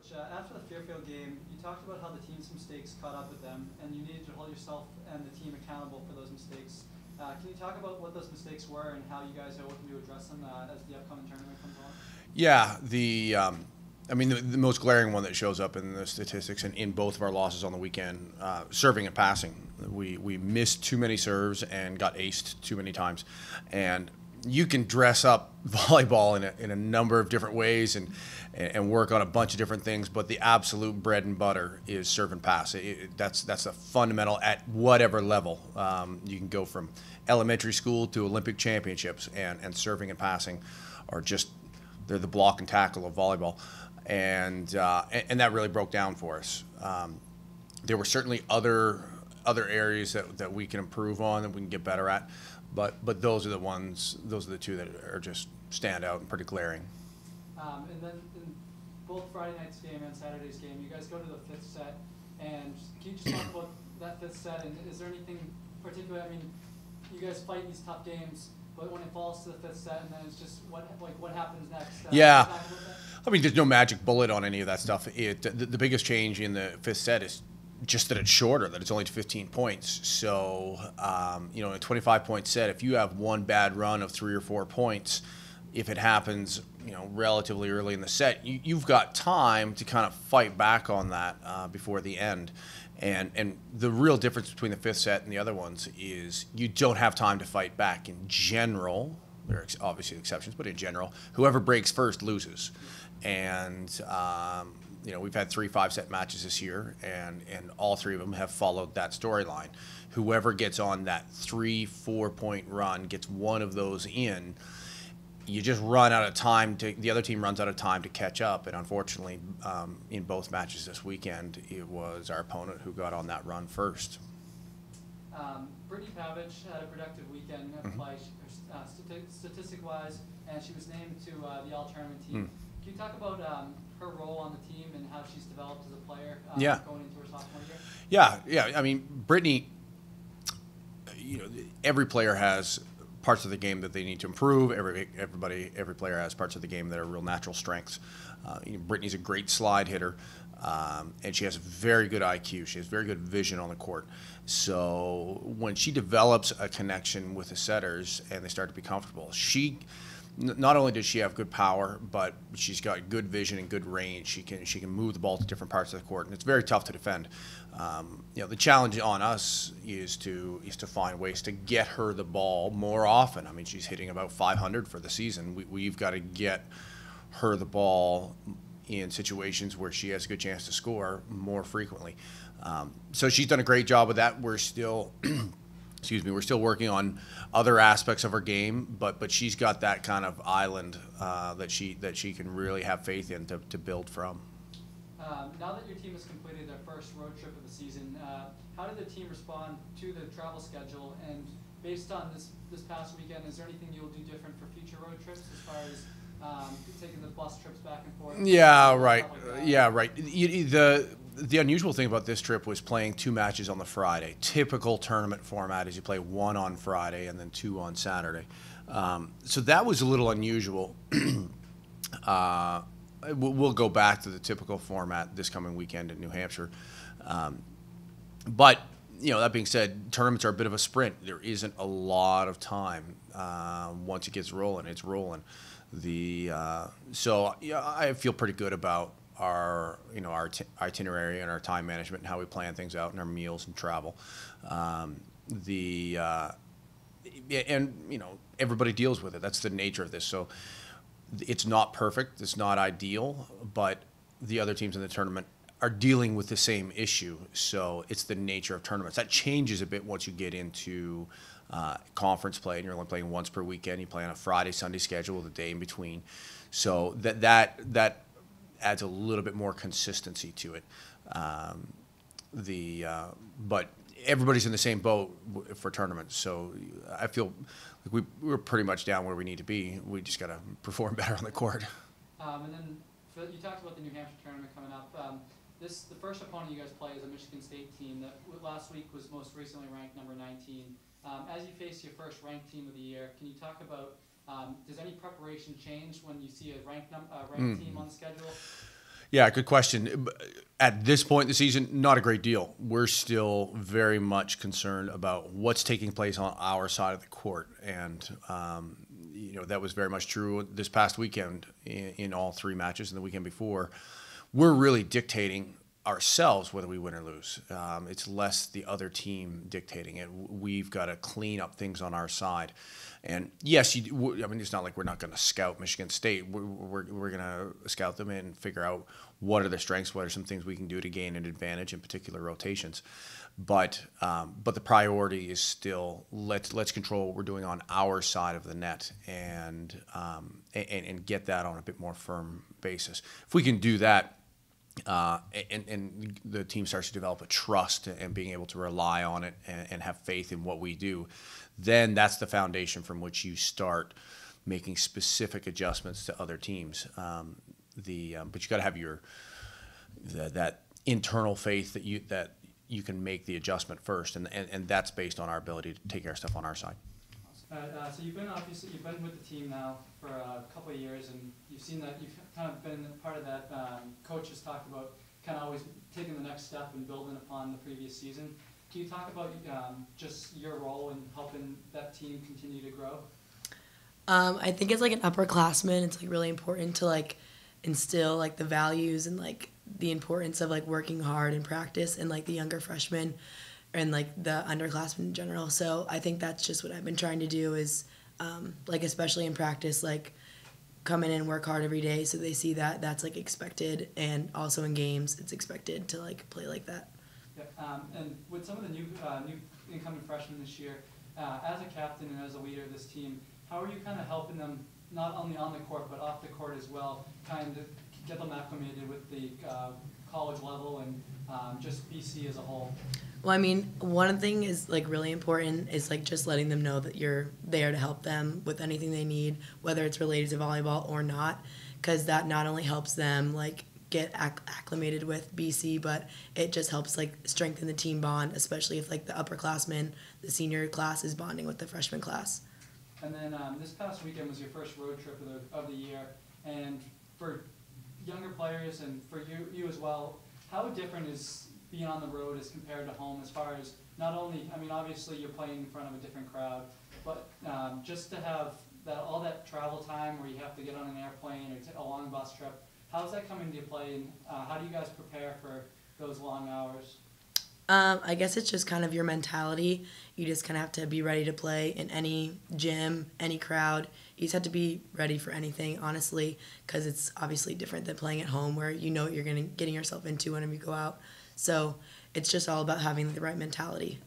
Coach, after the Fairfield game, you talked about how the team's mistakes caught up with them, and you needed to hold yourself and the team accountable for those mistakes. Can you talk about what those mistakes were and how you guys are looking to address them as the upcoming tournament comes along? Yeah, the most glaring one that shows up in the statistics and in both of our losses on the weekend, serving and passing. We missed too many serves and got aced too many times. And you can dress up volleyball in a number of different ways and work on a bunch of different things, but the absolute bread and butter is serve and pass. That's a fundamental at whatever level. You can go from elementary school to Olympic championships, and serving and passing are just, they're the block and tackle of volleyball. And that really broke down for us. There were certainly other areas that we can improve on, that we can get better at. But those are the two that are just stand out and pretty glaring. And then in both Friday night's game and Saturday's game, you guys go to the fifth set. And can you just talk about that fifth set? And is there anything particular? I mean, you guys fight these tough games, but when it falls to the fifth set, and then it's just what happens next? Yeah, I mean, there's no magic bullet on any of that stuff. The biggest change in the fifth set is just that it's shorter, that it's only 15 points. So, in a 25-point set, if you have one bad run of 3 or 4 points, if it happens, relatively early in the set, you've got time to kind of fight back on that before the end. And the real difference between the fifth set and the other ones is you don't have time to fight back in general. There are obviously exceptions, but in general, whoever breaks first loses. And we've had 3 5-set matches this year, and all 3 of them have followed that storyline. Whoever gets on that 3-4 point run gets one of those in. You just run out of time the other team runs out of time to catch up. And unfortunately, in both matches this weekend, it was our opponent who got on that run first. Brittany Pavich had a productive weekend statistic-wise, and she was named to the all-tournament team. Can you talk about her role on the team and how she's developed as a player going into her sophomore year? Yeah. I mean, Brittany, every player has parts of the game that they need to improve. Every player has parts of the game that are real natural strengths. Brittany's a great slide hitter, and she has very good IQ. She has very good vision on the court. So when she develops a connection with the setters and they start to be comfortable, not only does she have good power, but she's got good vision and good range. She can move the ball to different parts of the court, and it's very tough to defend. The challenge on us is to find ways to get her the ball more often. I mean, she's hitting about 500 for the season. We've got to get her the ball in situations where she has a good chance to score more frequently. So she's done a great job with that. We're still we're still working on other aspects of her game, but she's got that kind of island that she can really have faith in to build from. Now that your team has completed their first road trip of the season, how did the team respond to the travel schedule? And based on this past weekend, is there anything you'll do different for future road trips as far as taking the bus trips back and forth? Yeah, right. The unusual thing about this trip was playing 2 matches on the Friday. Typical tournament format is you play 1 on Friday and then 2 on Saturday. So that was a little unusual. We'll go back to the typical format this coming weekend in New Hampshire. But that being said, tournaments are a bit of a sprint. There isn't a lot of time. Once it gets rolling, it's rolling. So I feel pretty good about our itinerary and our time management and how we plan things out and our meals and travel. Everybody deals with it. That's the nature of this. So it's not perfect. It's not ideal, but the other teams in the tournament are dealing with the same issue. So it's the nature of tournaments. That changes a bit once you get into conference play, and you're only playing once per weekend. You play on a Friday, Sunday schedule with a day in between. So that adds a little bit more consistency to it. But everybody's in the same boat for tournaments. So I feel like we're pretty much down where we need to be. We just got to perform better on the court. And then you talked about the New Hampshire tournament coming up. The first opponent you guys play is a Michigan State team that last week was most recently ranked number 19. As you face your first ranked team of the year, can you talk about does any preparation change when you see a ranked team on the schedule? Yeah, good question. At this point in the season, not a great deal. We're still very much concerned about what's taking place on our side of the court. And, that was very much true this past weekend in all three matches and the weekend before. We're really dictating ourselves whether we win or lose. It's less the other team dictating it. We've got to clean up things on our side. And yes, it's not like we're not going to scout Michigan State. We're going to scout them and figure out what are their strengths, what are some things we can do to gain an advantage in particular rotations. But the priority is still let's control what we're doing on our side of the net and get that on a bit more firm basis. If we can do that, and the team starts to develop a trust and being able to rely on it and have faith in what we do, then that's the foundation from which you start making specific adjustments to other teams. But you got to have that internal faith that you can make the adjustment first, and that's based on our ability to take care of stuff on our side. So you've been with the team now for a couple of years, and you've seen that you've kind of been part of that. Coaches talked about kind of always taking the next step and building upon the previous season. Can you talk about just your role in helping that team continue to grow? I think as like an upperclassman, it's like really important to like instill like the values and like the importance of like working hard in practice and like the younger freshmen and like the underclassmen in general. So I think that's just what I've been trying to do is like especially in practice, like come in and work hard every day so they see that that's like expected, and also in games it's expected to like play like that. Yeah, and with some of the new incoming freshmen this year, as a captain and as a leader of this team, how are you kind of helping them not only on the court but off the court as well, kind of get them acclimated with the college level and just BC as a whole? Well, I mean, one thing is like really important is like just letting them know that you're there to help them with anything they need, whether it's related to volleyball or not, because that not only helps them like get acclimated with BC, but it just helps like strengthen the team bond, especially if like the upperclassmen, the senior class is bonding with the freshman class. And then this past weekend was your first road trip of the year, and for younger players and for you as well, how different is being on the road as compared to home as far as not only, I mean, obviously you're playing in front of a different crowd, but just to have all that travel time where you have to get on an airplane or a long bus trip, how's that come into play, and how do you guys prepare for those long hours? I guess it's just kind of your mentality. You just kind of have to be ready to play in any gym, any crowd. You just have to be ready for anything, honestly, because it's obviously different than playing at home where you know what you're getting yourself into whenever you go out. So it's just all about having the right mentality.